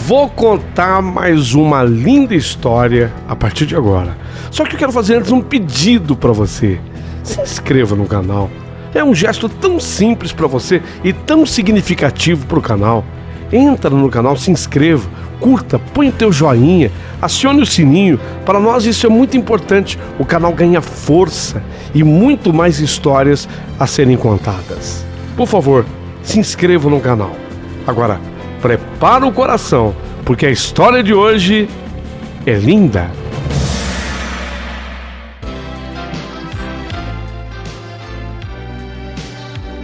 Vou contar mais uma linda história a partir de agora. Só que eu quero fazer antes um pedido para você. Se inscreva no canal. É um gesto tão simples para você e tão significativo para o canal. Entra no canal, se inscreva, curta, põe o teu joinha, acione o sininho. Para nós isso é muito importante. O canal ganha força e muito mais histórias a serem contadas. Por favor, se inscreva no canal. Agora, prepara o coração, porque a história de hoje é linda.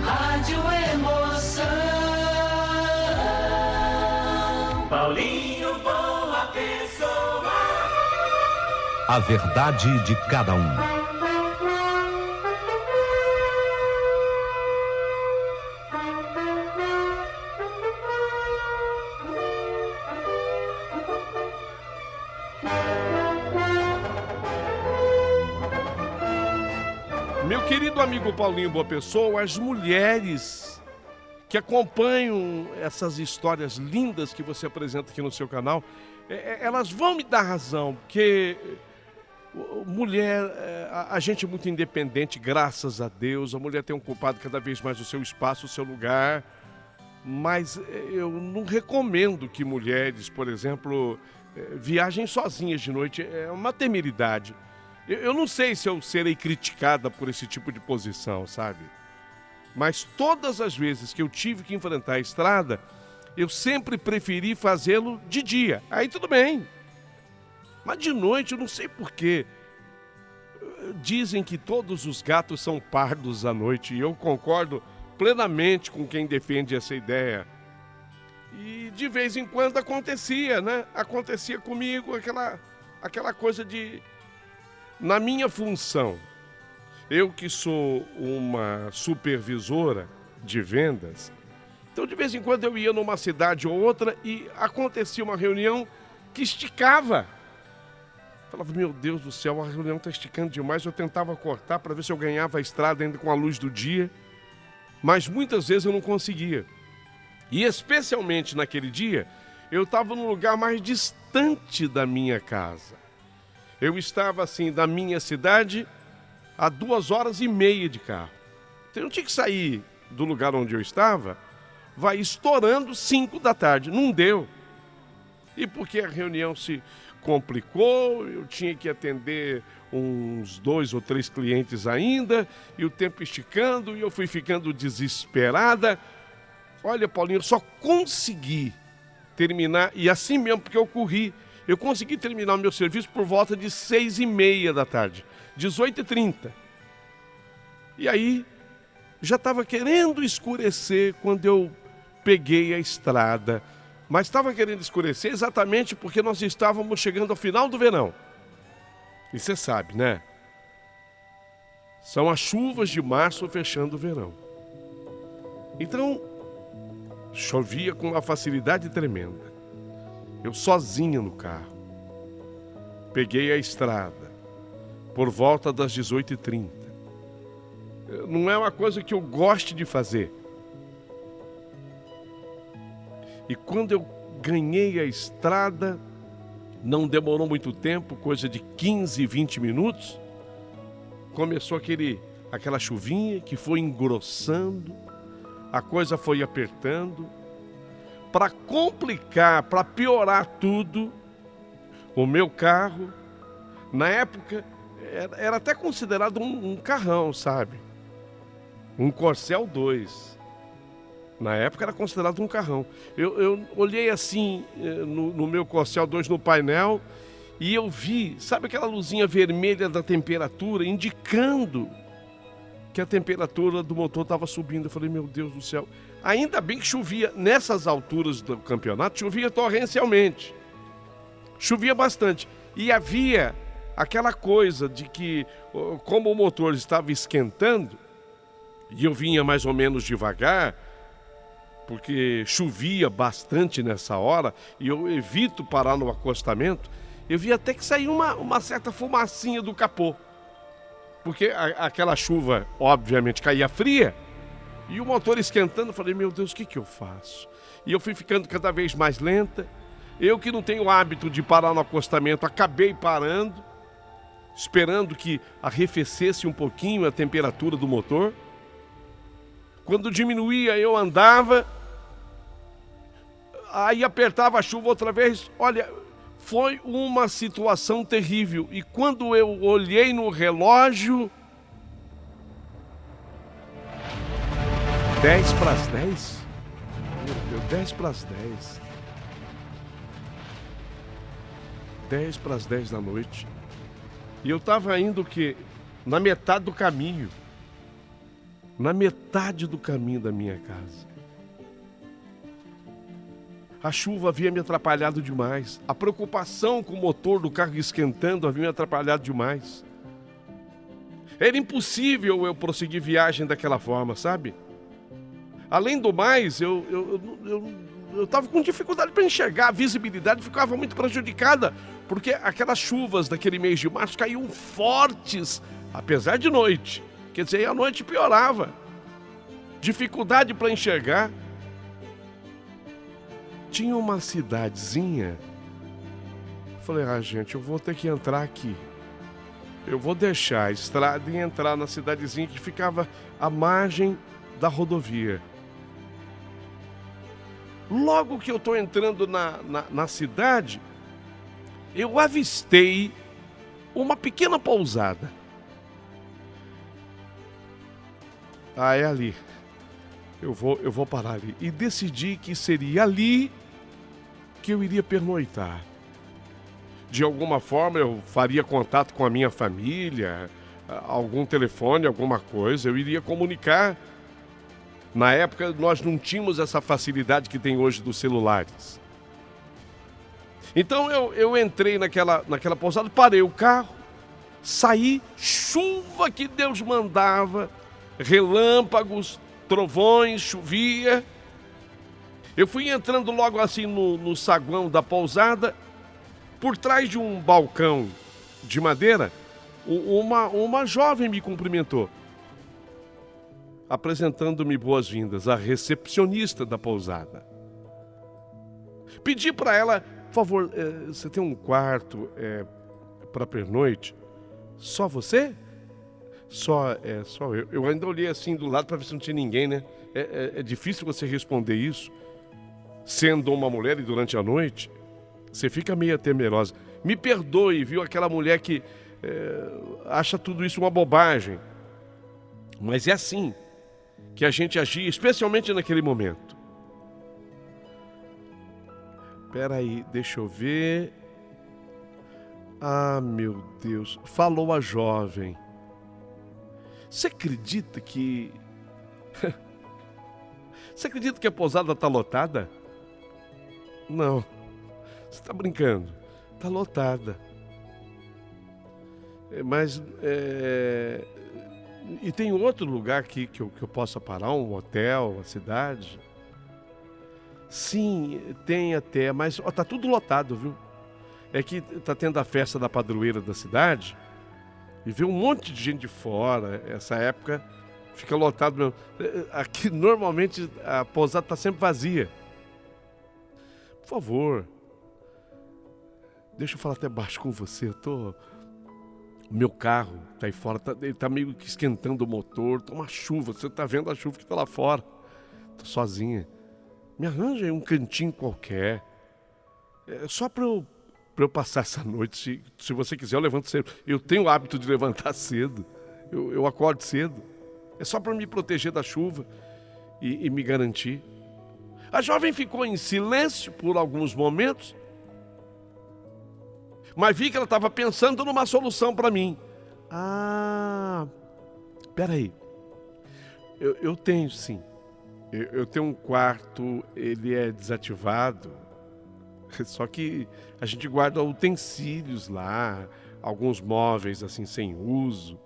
Rádio Emoção. Paulinho Boa Pessoa. A verdade de cada um. Meu querido amigo Paulinho Boa Pessoa, as mulheres que acompanham essas histórias lindas que você apresenta aqui no seu canal, elas vão me dar razão, porque mulher, a gente é muito independente, graças a Deus. A mulher tem ocupado cada vez mais o seu espaço, o seu lugar, mas eu não recomendo que mulheres, por exemplo, viajem sozinhas de noite. É uma temeridade. Eu não sei se eu serei criticada por esse tipo de posição, sabe? Mas todas as vezes que eu tive que enfrentar a estrada, eu sempre preferi fazê-lo de dia. Aí tudo bem. Mas de noite eu não sei porquê. Dizem que todos os gatos são pardos à noite e eu concordo plenamente com quem defende essa ideia. E de vez em quando acontecia, né? Acontecia comigo aquela coisa de... Na minha função, eu que sou uma supervisora de vendas, então de vez em quando eu ia numa cidade ou outra e acontecia uma reunião que esticava. Falava, meu Deus do céu, a reunião está esticando demais. Eu tentava cortar para ver se eu ganhava a estrada ainda com a luz do dia, mas muitas vezes eu não conseguia. E especialmente naquele dia, eu estava num lugar mais distante da minha casa. Eu estava, assim, da minha cidade a 2h30 de carro. Então eu tinha que sair do lugar onde eu estava, vai estourando 5 da tarde. Não deu. E porque a reunião se complicou, eu tinha que atender uns 2 ou 3 clientes ainda, e o tempo esticando, e eu fui ficando desesperada. Olha, Paulinho, eu só consegui terminar, e assim mesmo, porque eu corri. Eu consegui terminar o meu serviço por volta de 6h30 da tarde, 18h30. E aí, já estava querendo escurecer quando eu peguei a estrada. Mas estava querendo escurecer exatamente porque nós estávamos chegando ao final do verão. E você sabe, né? São as chuvas de março fechando o verão. Então, chovia com uma facilidade tremenda. Eu sozinho no carro. Peguei a estrada por volta das 18h30. Não é uma coisa que eu goste de fazer. E quando eu ganhei a estrada, não demorou muito tempo, coisa de 15, 20 minutos, começou aquela chuvinha que foi engrossando, a coisa foi apertando. Para complicar, para piorar tudo, o meu carro, na época, era até considerado um carrão, sabe? Um Corcel 2. Na época era considerado um carrão. Eu olhei assim no meu Corcel 2 no painel e eu vi, sabe aquela luzinha vermelha da temperatura, indicando que a temperatura do motor estava subindo. Eu falei, meu Deus do céu. Ainda bem que chovia, nessas alturas do campeonato, chovia torrencialmente. Chovia bastante. E havia aquela coisa de que, como o motor estava esquentando, e eu vinha mais ou menos devagar, porque chovia bastante nessa hora, e eu evito parar no acostamento, eu vi até que saiu uma certa fumacinha do capô. Porque aquela chuva, obviamente, caía fria, e o motor esquentando, eu falei, meu Deus, o que eu faço? E eu fui ficando cada vez mais lenta, Eu que não tenho o hábito de parar no acostamento, acabei parando, esperando que arrefecesse um pouquinho a temperatura do motor. Quando diminuía, eu andava, aí apertava a chuva outra vez. Olha, foi uma situação terrível. E quando eu olhei no relógio, 10 para as 10? Meu Deus, 10 para as 10. 10 para as 10 da noite. E eu estava indo o quê? Na metade do caminho. Na metade do caminho da minha casa. A chuva havia me atrapalhado demais. A preocupação com o motor do carro esquentando havia me atrapalhado demais. Era impossível eu prosseguir viagem daquela forma, sabe? Além do mais, eu estava com dificuldade para enxergar, a visibilidade ficava muito prejudicada, porque aquelas chuvas daquele mês de março caíam fortes, apesar de noite. Quer dizer, a noite piorava. Dificuldade para enxergar. Tinha uma cidadezinha. Falei, gente, eu vou ter que entrar aqui. Eu vou deixar a estrada e entrar na cidadezinha que ficava à margem da rodovia. Logo que eu estou entrando na cidade, eu avistei uma pequena pousada. É ali. Eu vou parar ali. E decidi que seria ali que eu iria pernoitar. De alguma forma eu faria contato com a minha família, algum telefone, alguma coisa, eu iria comunicar. Na época nós não tínhamos essa facilidade que tem hoje dos celulares. Então eu entrei naquela pousada, parei o carro, saí, chuva que Deus mandava, relâmpagos, trovões, chovia. Eu fui entrando logo assim no saguão da pousada. Por trás de um balcão de madeira, uma jovem me cumprimentou, apresentando-me boas-vindas, a recepcionista da pousada. Pedi para ela, por favor, você tem um quarto para pernoite? Só você? Só eu. Eu ainda olhei assim do lado para ver se não tinha ninguém, né? É difícil você responder isso, sendo uma mulher e durante a noite. Você fica meio temerosa. Me perdoe, viu? Aquela mulher que acha tudo isso uma bobagem. Mas é assim que a gente agia, especialmente naquele momento. Espera aí, deixa eu ver. Ah, meu Deus. Falou a jovem. Você acredita que... Você acredita que a pousada está lotada? Não. Você está brincando? Está lotada. Mas... E tem outro lugar aqui que eu possa parar? Um hotel, uma cidade? Sim, tem até, mas está tudo lotado, viu? É que está tendo a festa da padroeira da cidade e vê um monte de gente de fora. Essa época fica lotado mesmo. Aqui normalmente a pousada está sempre vazia. Por favor, deixa eu falar até baixo com você. O meu carro está aí fora, ele está meio que esquentando o motor, está uma chuva, você está vendo a chuva que está lá fora. Estou sozinha. Me arranja aí um cantinho qualquer. Só para eu passar essa noite. Se você quiser, eu levanto cedo. Eu tenho o hábito de levantar cedo. Eu acordo cedo. É só para me proteger da chuva e me garantir. A jovem ficou em silêncio por alguns momentos, mas vi que ela estava pensando numa solução para mim. Peraí. Eu tenho sim. Eu tenho um quarto, ele é desativado. Só que a gente guarda utensílios lá, alguns móveis assim sem uso.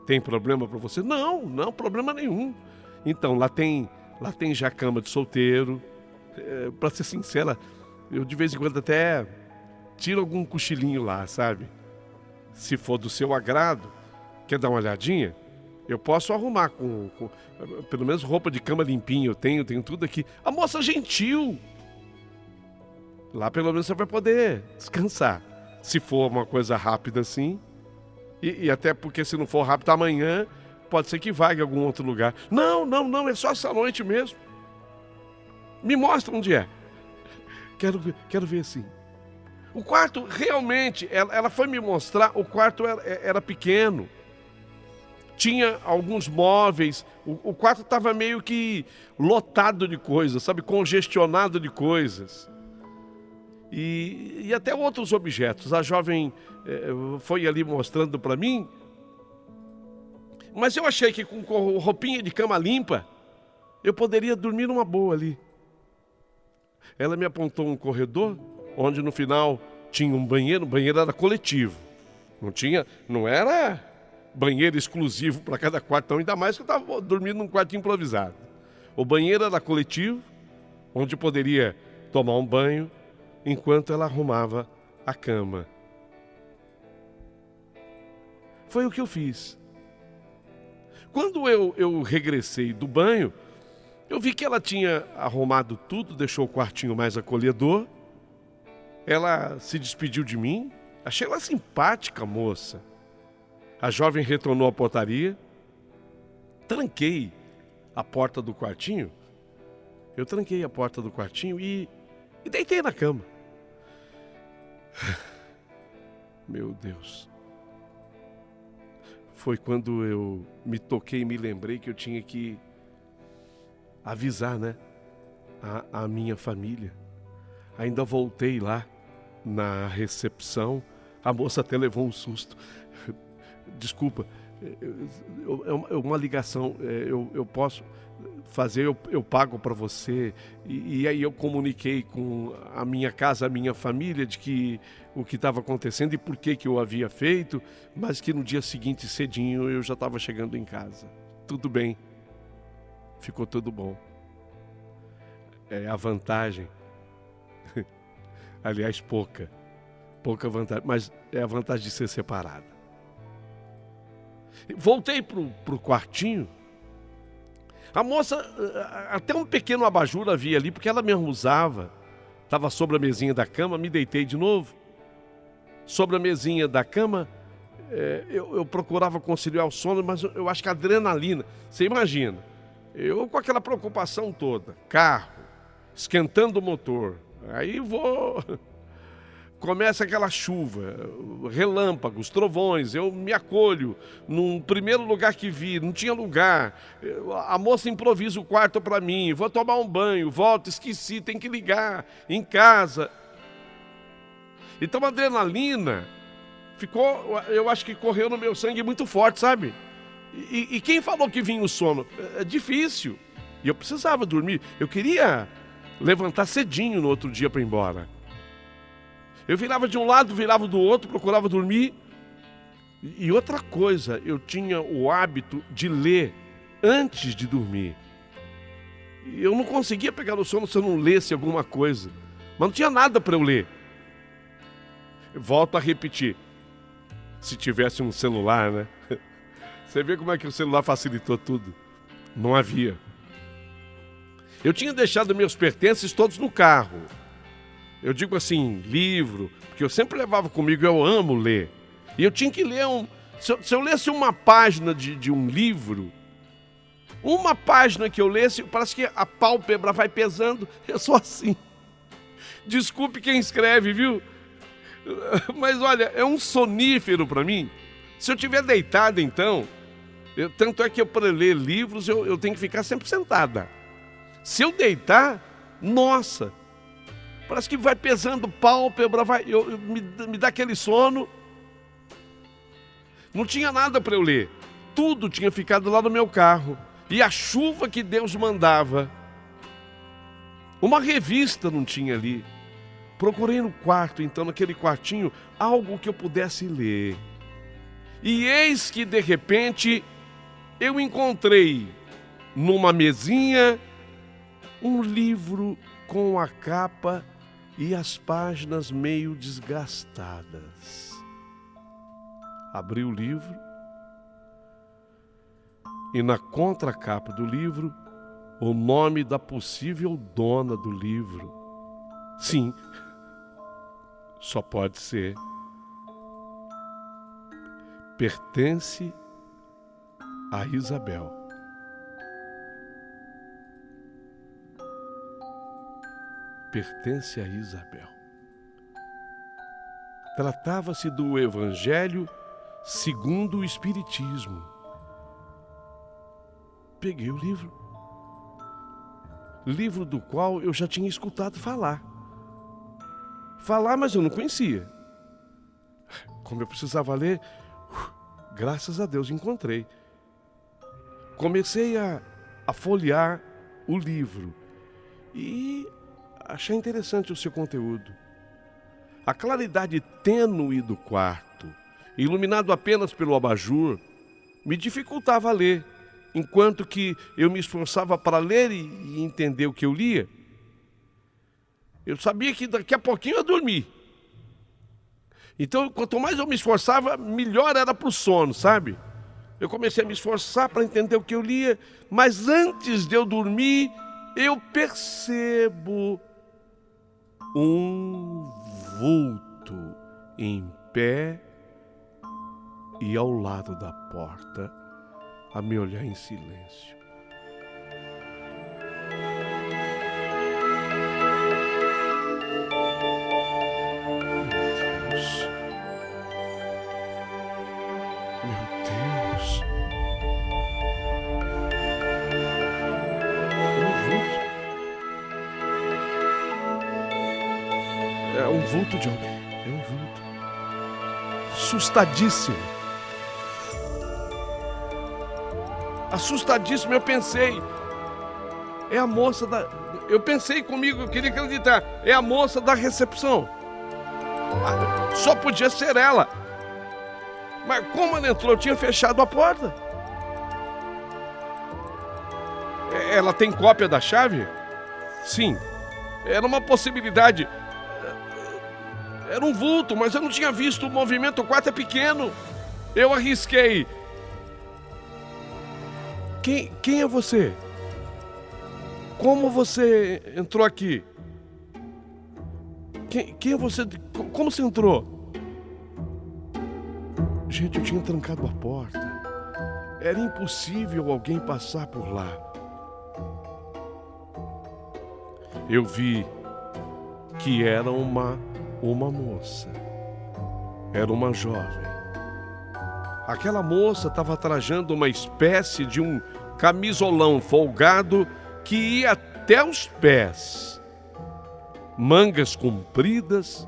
Tem problema para você? Não, problema nenhum. Então, lá tem já cama de solteiro. Para ser sincera, eu de vez em quando até tiro algum cochilinho lá, sabe? Se for do seu agrado, quer dar uma olhadinha? Eu posso arrumar com pelo menos roupa de cama limpinha, eu tenho tudo aqui. A moça gentil. Lá pelo menos você vai poder descansar. Se for uma coisa rápida assim, e até porque se não for rápido amanhã, pode ser que vá em algum outro lugar. Não, não, não, é só essa noite mesmo. Me mostra onde é. Quero ver sim. O quarto, realmente, ela foi me mostrar, o quarto era pequeno. Tinha alguns móveis, o quarto estava meio que lotado de coisas, sabe, congestionado de coisas. E até outros objetos. A jovem foi ali mostrando para mim, mas eu achei que com roupinha de cama limpa, eu poderia dormir numa boa ali. Ela me apontou um corredor, onde no final tinha um banheiro era coletivo. Não era banheiro exclusivo para cada quarto, então, ainda mais que eu estava dormindo num quarto improvisado. O banheiro era coletivo, onde poderia tomar um banho, enquanto ela arrumava a cama. Foi o que eu fiz. Quando eu regressei do banho, eu vi que ela tinha arrumado tudo, deixou o quartinho mais acolhedor. Ela se despediu de mim. Achei ela simpática, moça. A jovem retornou à portaria. Tranquei a porta do quartinho. Eu tranquei a porta do quartinho e deitei na cama. Meu Deus. Foi quando eu me toquei e me lembrei que eu tinha que avisar, né? A minha família. Ainda voltei lá na recepção. A moça até levou um susto. Desculpa, é uma ligação. Eu posso fazer, eu pago para você. E aí eu comuniquei com a minha casa, a minha família, de que o que estava acontecendo e por que eu havia feito, mas que no dia seguinte, cedinho, eu já estava chegando em casa. Tudo bem. Ficou tudo bom. É a vantagem. Aliás, pouca vantagem, mas é a vantagem de ser separada. Voltei pro quartinho. A moça, até um pequeno abajur havia ali, porque ela mesmo usava. Estava sobre a mesinha da cama, me deitei de novo. Sobre a mesinha da cama, eu procurava conciliar o sono, mas eu acho que a adrenalina, você imagina, eu com aquela preocupação toda, carro, esquentando o motor, aí começa aquela chuva, relâmpagos, trovões, eu me acolho num primeiro lugar que vi, não tinha lugar, a moça improvisa o quarto para mim, vou tomar um banho, volto, esqueci, tem que ligar em casa. Então a adrenalina ficou, eu acho que correu no meu sangue muito forte, sabe? E quem falou que vinha o sono? É difícil, e eu precisava dormir, eu queria levantar cedinho no outro dia para ir embora. Eu virava de um lado, virava do outro, procurava dormir. E outra coisa, eu tinha o hábito de ler antes de dormir. Eu não conseguia pegar no sono se eu não lesse alguma coisa. Mas não tinha nada para eu ler. Volto a repetir. Se tivesse um celular, né? Você vê como é que o celular facilitou tudo. Não havia. Eu tinha deixado meus pertences todos no carro. Eu digo assim, livro, porque eu sempre levava comigo, eu amo ler. E eu tinha que ler se eu lesse uma página de um livro, uma página que eu lesse, parece que a pálpebra vai pesando. Eu sou assim. Desculpe quem escreve, viu? Mas olha, é um sonífero para mim. Se eu estiver deitado, então, tanto é que para ler livros eu tenho que ficar sempre sentada. Se eu deitar, nossa, parece que vai pesando pálpebra, me dá aquele sono. Não tinha nada para eu ler. Tudo tinha ficado lá no meu carro. E a chuva que Deus mandava. Uma revista não tinha ali. Procurei no quarto, então, naquele quartinho, algo que eu pudesse ler. E eis que, de repente, eu encontrei, numa mesinha, um livro com a capa e as páginas meio desgastadas. Abri o livro e na contracapa do livro o nome da possível dona do livro. Sim, só pode ser. Pertence a Isabel. Pertence a Isabel. Tratava-se do Evangelho segundo o Espiritismo. Peguei o livro do qual eu já tinha escutado falar, mas eu não conhecia. Como eu precisava ler, graças a Deus encontrei. Comecei a folhear o livro e achei interessante o seu conteúdo. A claridade tênue do quarto, iluminado apenas pelo abajur, me dificultava a ler, enquanto que eu me esforçava para ler e entender o que eu lia. Eu sabia que daqui a pouquinho eu ia dormir. Então, quanto mais eu me esforçava, melhor era para o sono, sabe? Eu comecei a me esforçar para entender o que eu lia, mas antes de eu dormir, eu percebo um vulto em pé e ao lado da porta, a me olhar em silêncio. Meu Deus. É um vulto de alguém. É um vulto. Assustadíssimo, eu pensei. É a moça da... Eu pensei comigo, eu queria acreditar. É a moça da recepção. Só podia ser ela. Mas como ela entrou, eu tinha fechado a porta. Ela tem cópia da chave? Sim. Era uma possibilidade. Era um vulto, mas eu não tinha visto o movimento. O quarto é pequeno. Eu arrisquei. Quem é você? Como você entrou aqui? Quem é você? Como você entrou? Gente, eu tinha trancado a porta. Era impossível alguém passar por lá. Eu vi que era uma moça. Era uma jovem. Aquela moça estava trajando uma espécie de um camisolão folgado que ia até os pés. Mangas compridas.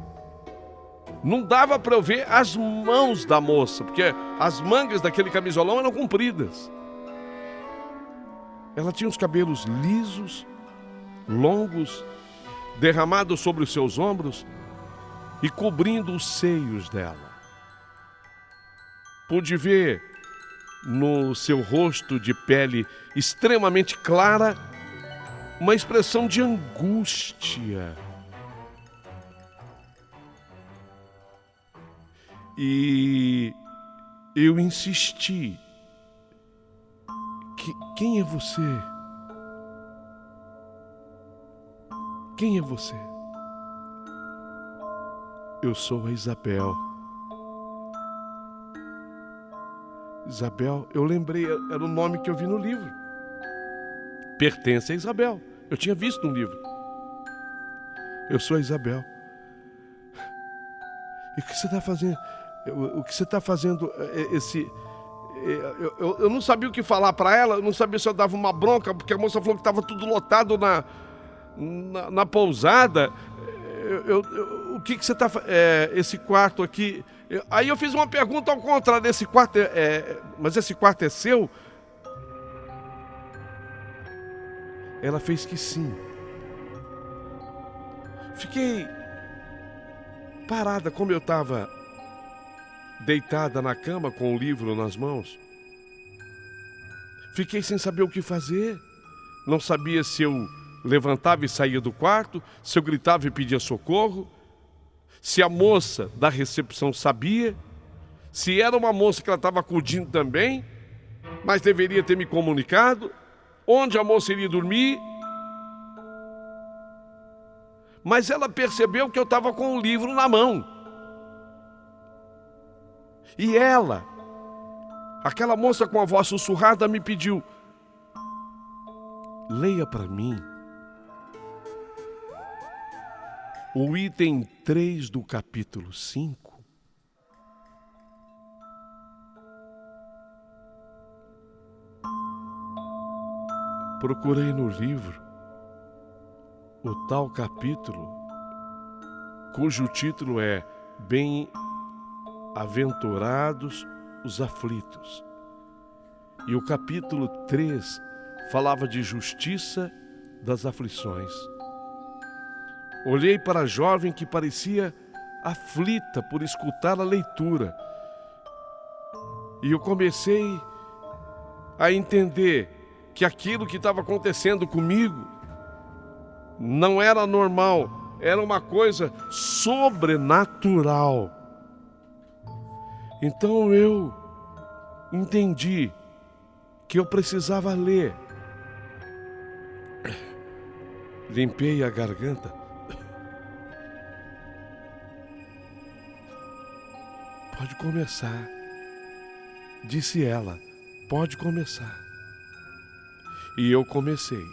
Não dava para eu ver as mãos da moça, porque as mangas daquele camisolão eram compridas. Ela tinha os cabelos lisos, longos, derramados sobre os seus ombros e cobrindo os seios dela. Pude ver no seu rosto de pele extremamente clara uma expressão de angústia. E eu insisti. Quem é você? Quem é você? Eu sou a Isabel. Isabel, eu lembrei, era o nome que eu vi no livro. Pertence a Isabel. Eu tinha visto no livro. Eu sou a Isabel. E o que você está fazendo? O que você está fazendo Eu não sabia o que falar para ela, eu não sabia se eu dava uma bronca, porque a moça falou que estava tudo lotado na pousada. O que você está fazendo? Esse quarto aqui... Aí eu fiz uma pergunta ao contrário, esse quarto mas esse quarto é seu? Ela fez que sim. Fiquei parada como eu estava, deitada na cama com o livro nas mãos. Fiquei sem saber o que fazer. Não sabia se eu levantava e saía do quarto, se eu gritava e pedia socorro, se a moça da recepção sabia, se era uma moça que ela estava acudindo também, mas deveria ter me comunicado, onde a moça iria dormir. mas ela percebeu que eu estava com o livro na mão. E ela, aquela moça com a voz sussurrada, me pediu: leia para mim o item 3 do capítulo 5. Procurei no livro o tal capítulo, cujo título é Bem-aventurados os aflitos. E o capítulo 3 falava de justiça das aflições. Olhei para a jovem que parecia aflita por escutar a leitura. E eu comecei a entender que aquilo que estava acontecendo comigo não era normal, era uma coisa sobrenatural. Então eu entendi que eu precisava ler. Limpei a garganta. Pode começar, disse ela, pode começar. E eu comecei.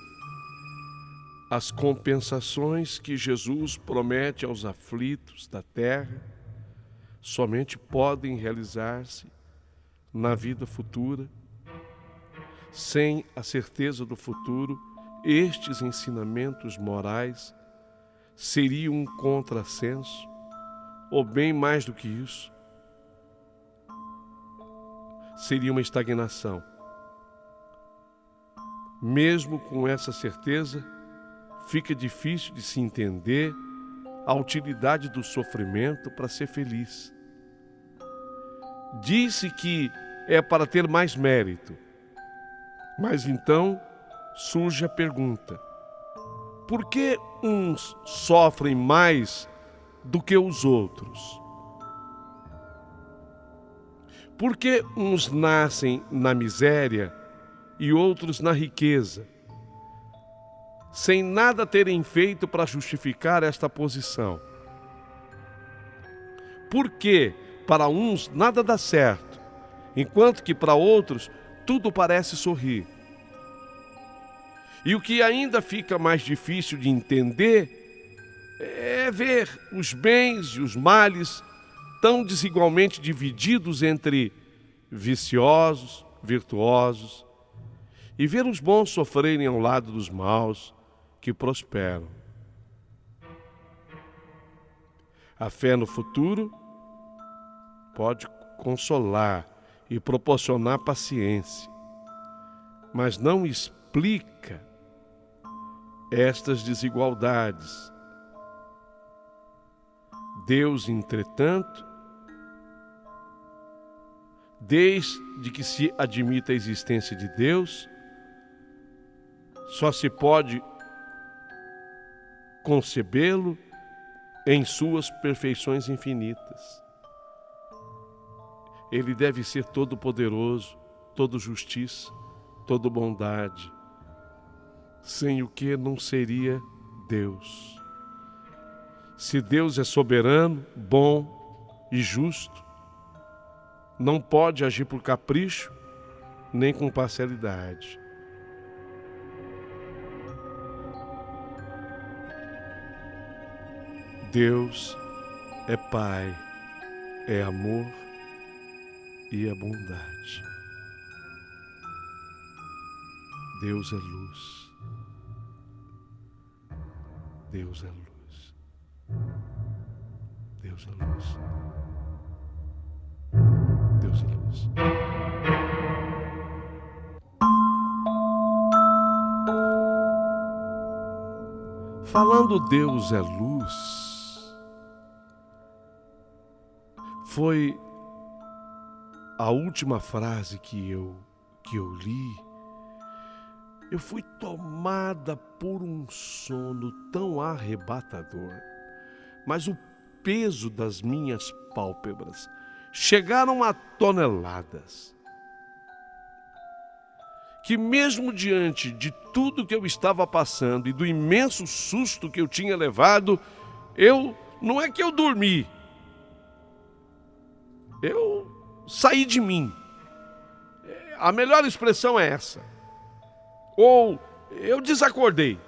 As compensações que Jesus promete aos aflitos da terra somente podem realizar-se na vida futura. Sem a certeza do futuro, estes ensinamentos morais seriam um contrassenso, ou bem mais do que isso, seria uma estagnação. Mesmo com essa certeza, fica difícil de se entender a utilidade do sofrimento para ser feliz. Disse que é para ter mais mérito. Mas então surge a pergunta: por que uns sofrem mais do que os outros? Por que uns nascem na miséria e outros na riqueza, sem nada terem feito para justificar esta posição? Por que para uns nada dá certo, enquanto que para outros tudo parece sorrir? E o que ainda fica mais difícil de entender é ver os bens e os males tão desigualmente divididos entre viciosos, virtuosos, e ver os bons sofrerem ao lado dos maus que prosperam. A fé no futuro pode consolar e proporcionar paciência, mas não explica estas desigualdades. Deus, entretanto, desde que se admita a existência de Deus, só se pode concebê-lo em suas perfeições infinitas. Ele deve ser todo-poderoso, todo justiça, todo bondade, sem o que não seria Deus. Se Deus é soberano, bom e justo, não pode agir por capricho, nem com parcialidade. Deus é Pai, é amor e é bondade. Deus é luz. Deus é luz. Deus é luz. Deus é luz. Falando Deus é luz, foi a última frase que eu li. Eu fui tomada por um sono tão arrebatador, mas o peso das minhas pálpebras chegaram a toneladas. que mesmo diante de tudo que eu estava passando e do imenso susto que eu tinha levado, não é que eu dormi, eu saí de mim. A melhor expressão é essa. Ou eu desacordei.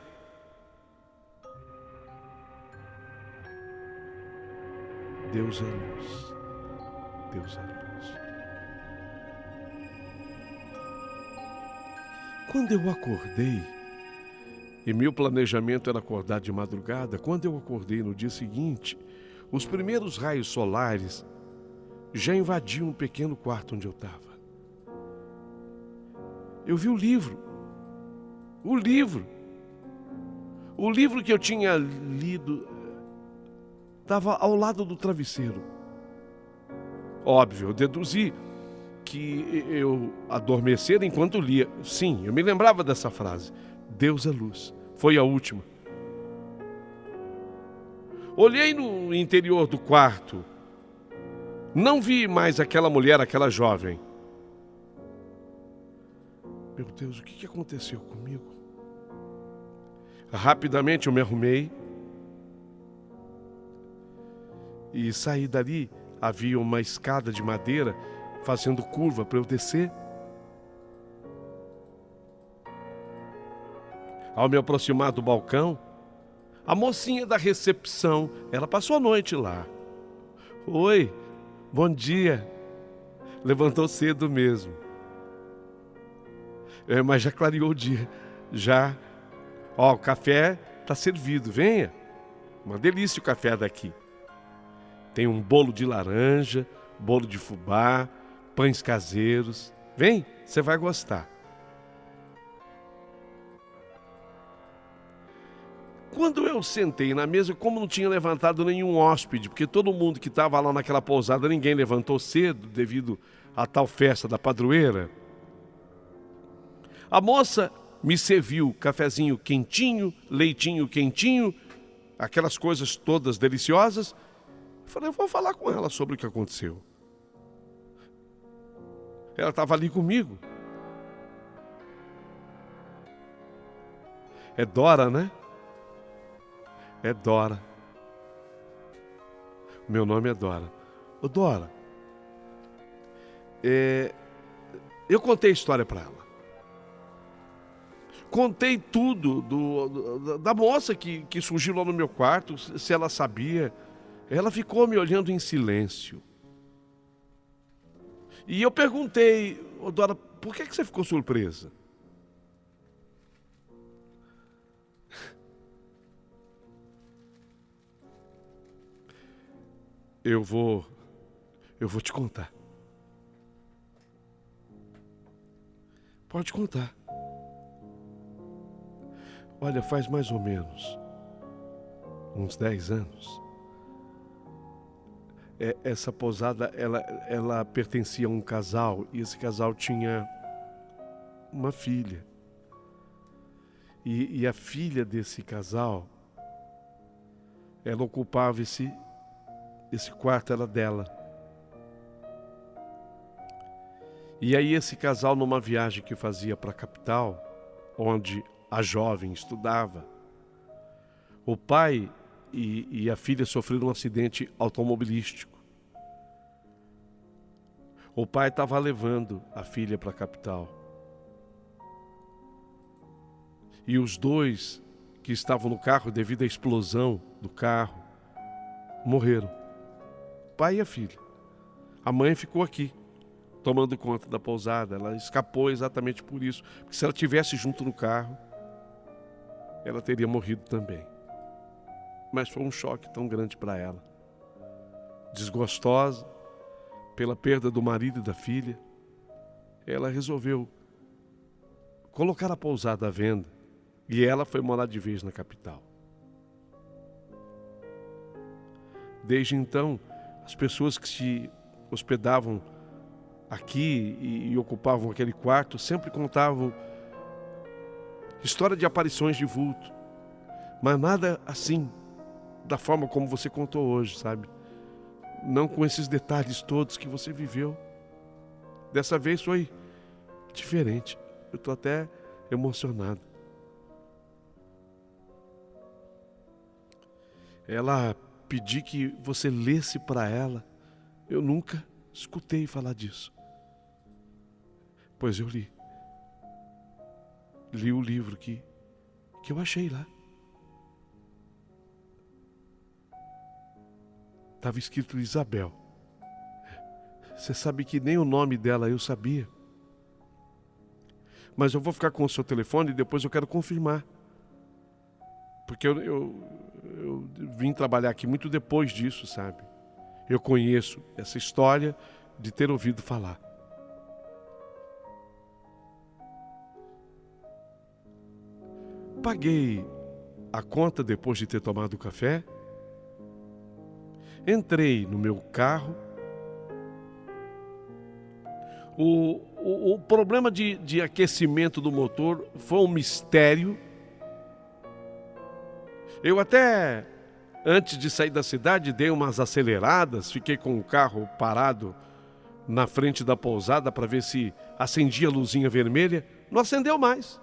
Deus é luz. Deus é luz. Quando eu acordei, e meu planejamento era acordar de madrugada, quando eu acordei no dia seguinte, os primeiros raios solares já invadiam um pequeno quarto onde eu estava. Eu vi o livro que eu tinha lido estava ao lado do travesseiro. Óbvio, eu deduzi que eu adormecera enquanto lia. Sim, eu me lembrava dessa frase. Deus é luz. Foi a última. Olhei no interior do quarto. Não vi mais aquela mulher, aquela jovem. Meu Deus, o que aconteceu comigo? Rapidamente eu me arrumei e saí dali. Havia uma escada de madeira fazendo curva para eu descer. Ao me aproximar do balcão, a mocinha da recepção, ela passou a noite lá. Oi, bom dia. Levantou cedo mesmo. Mas já clareou o dia. Já. Ó, o café está servido, venha. Uma delícia o café daqui. Tem um bolo de laranja, bolo de fubá, pães caseiros. Vem, você vai gostar. Quando eu sentei na mesa, como não tinha levantado nenhum hóspede, porque todo mundo que estava lá naquela pousada, ninguém levantou cedo devido à tal festa da padroeira, a moça me serviu cafezinho quentinho, leitinho quentinho, aquelas coisas todas deliciosas. Eu falei, eu vou falar com ela sobre o que aconteceu. Ela estava ali comigo. É Dora, né? É Dora. Meu nome é Dora. Ô Dora, eu contei a história para ela. Contei tudo da moça que surgiu lá no meu quarto, se ela sabia. Ela ficou me olhando em silêncio. E eu perguntei, ô Dora, por que você ficou surpresa? Eu vou te contar. Pode contar. Olha, faz mais ou menos uns 10 anos. Essa pousada, ela pertencia a um casal, e esse casal tinha uma filha. E a filha desse casal, ela ocupava esse quarto, era dela. E aí esse casal, numa viagem que fazia para a capital, onde a jovem estudava, o pai e a filha sofreram um acidente automobilístico. O pai estava levando a filha para a capital. E os dois que estavam no carro, devido à explosão do carro, morreram. O pai e a filha. A mãe ficou aqui, tomando conta da pousada. Ela escapou exatamente por isso. Porque se ela estivesse junto no carro, ela teria morrido também. Mas foi um choque tão grande para ela. Desgostosa pela perda do marido e da filha, ela resolveu colocar a pousada à venda e ela foi morar de vez na capital. Desde então, as pessoas que se hospedavam aqui e ocupavam aquele quarto sempre contavam história de aparições de vulto, mas nada assim, da forma como você contou hoje, sabe? Não com esses detalhes todos que você viveu. Dessa vez foi diferente. Eu estou até emocionado. Ela pediu que você lesse para ela. Eu nunca escutei falar disso. Pois eu li. Li o livro que eu achei lá. Estava escrito Isabel. Você sabe que nem o nome dela eu sabia. Mas eu vou ficar com o seu telefone e depois eu quero confirmar. Porque eu vim trabalhar aqui muito depois disso, sabe? Eu conheço essa história de ter ouvido falar. Paguei a conta depois de ter tomado café. Entrei no meu carro. O problema de aquecimento do motor foi um mistério. Eu até, antes de sair da cidade, dei umas aceleradas, fiquei com o carro parado na frente da pousada para ver se acendia a luzinha vermelha. Não acendeu mais.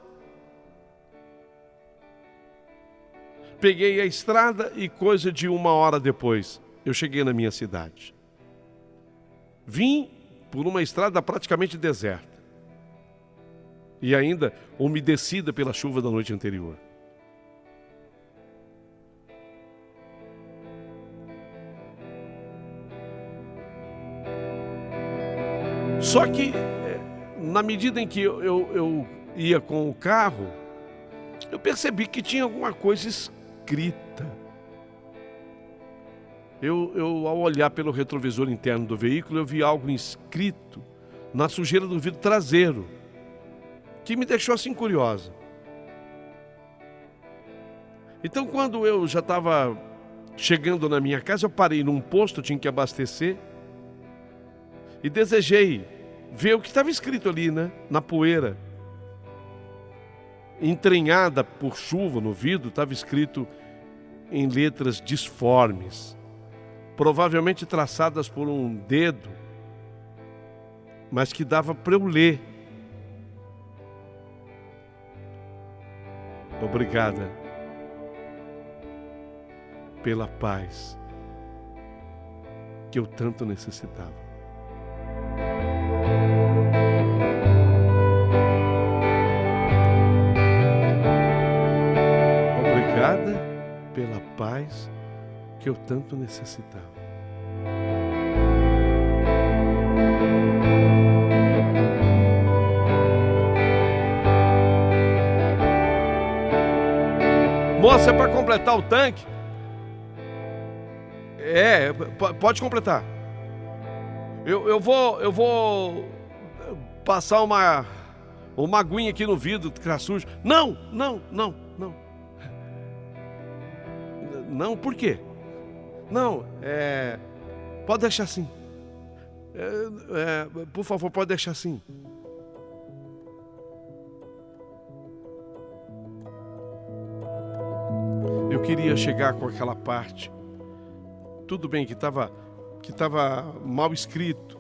Peguei a estrada e coisa de 1 hora depois, eu cheguei na minha cidade. Vim por uma estrada praticamente deserta. E ainda umedecida pela chuva da noite anterior. Só que, na medida em que eu ia com o carro, eu percebi que tinha alguma coisa escrita. Ao olhar pelo retrovisor interno do veículo, eu vi algo escrito na sujeira do vidro traseiro, que me deixou assim curiosa. Então, quando eu já estava chegando na minha casa, eu parei num posto, tinha que abastecer, e desejei ver o que estava escrito ali, né? Na poeira. Entranhada por chuva no vidro, estava escrito em letras disformes, provavelmente traçadas por um dedo, mas que dava para eu ler. Obrigada pela paz que eu tanto necessitava. Obrigada pela paz que eu tanto necessitava. Moça, é para completar o tanque? Pode completar. Eu vou passar uma aguinha aqui no vidro que tá sujo. Não. Não, por quê? Não, pode deixar assim. Por favor, pode deixar assim. Eu queria chegar com aquela parte. Tudo bem que estava mal escrito.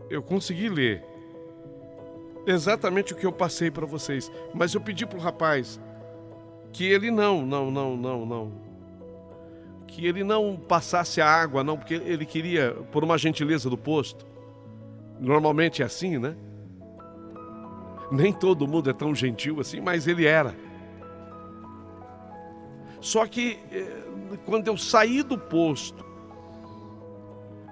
Eu consegui ler exatamente o que eu passei para vocês, mas eu pedi para o rapaz que ele que ele não passasse a água, não, porque ele queria, por uma gentileza do posto. Normalmente é assim, né? Nem todo mundo é tão gentil assim, mas ele era. Só que quando eu saí do posto,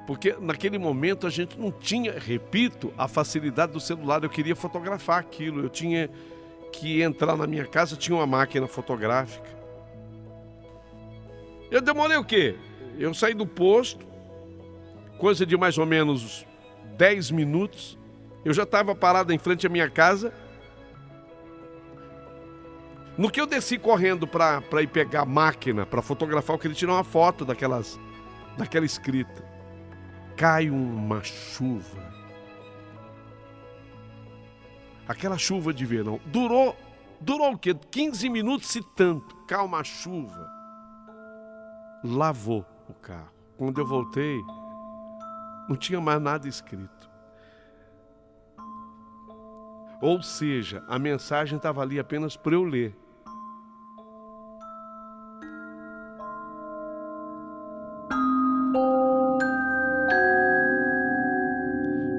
porque naquele momento a gente não tinha, repito, a facilidade do celular, eu queria fotografar aquilo, eu tinha que entrar na minha casa, tinha uma máquina fotográfica. Eu demorei o quê? Eu saí do posto, coisa de mais ou menos 10 minutos, eu já estava parado em frente à minha casa. No que eu desci correndo para ir pegar a máquina para fotografar, eu queria tirar uma foto daquela escrita. Cai uma chuva. Aquela chuva de verão. Durou o quê? 15 minutos e tanto. Cai uma chuva. Lavou o carro. Quando eu voltei, não tinha mais nada escrito. Ou seja, a mensagem estava ali apenas para eu ler.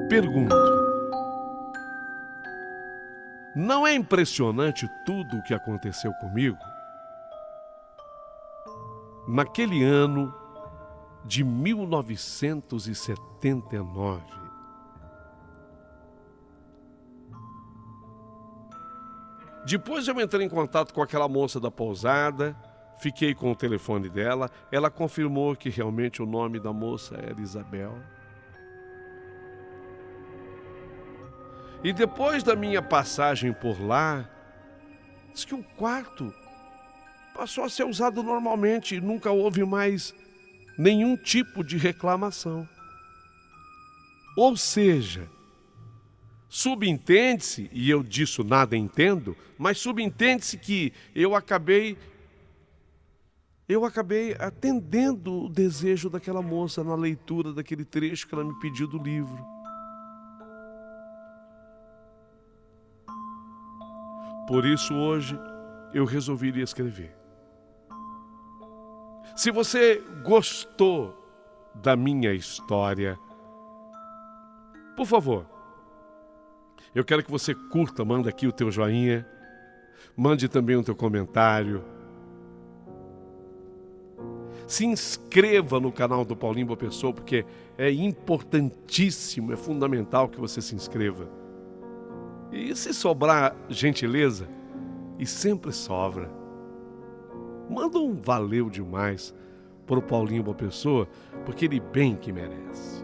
Pergunto: não é impressionante tudo o que aconteceu comigo? Naquele ano de 1979, depois eu entrei em contato com aquela moça da pousada, fiquei com o telefone dela, ela confirmou que realmente o nome da moça era Isabel. E depois da minha passagem por lá, diz que o quarto passou a ser usado normalmente e nunca houve mais nenhum tipo de reclamação. Ou seja, subentende-se, e eu disso nada entendo, mas subentende-se que eu acabei atendendo o desejo daquela moça na leitura daquele trecho que ela me pediu do livro. Por isso hoje eu resolvi lhe escrever. Se você gostou da minha história, por favor, eu quero que você curta, manda aqui o teu joinha, mande também o teu comentário. Se inscreva no canal do Paulinho Boa Pessoa, porque é importantíssimo, é fundamental que você se inscreva. E se sobrar gentileza, e sempre sobra, manda um valeu demais para o Paulinho Boa Pessoa, porque ele bem que merece.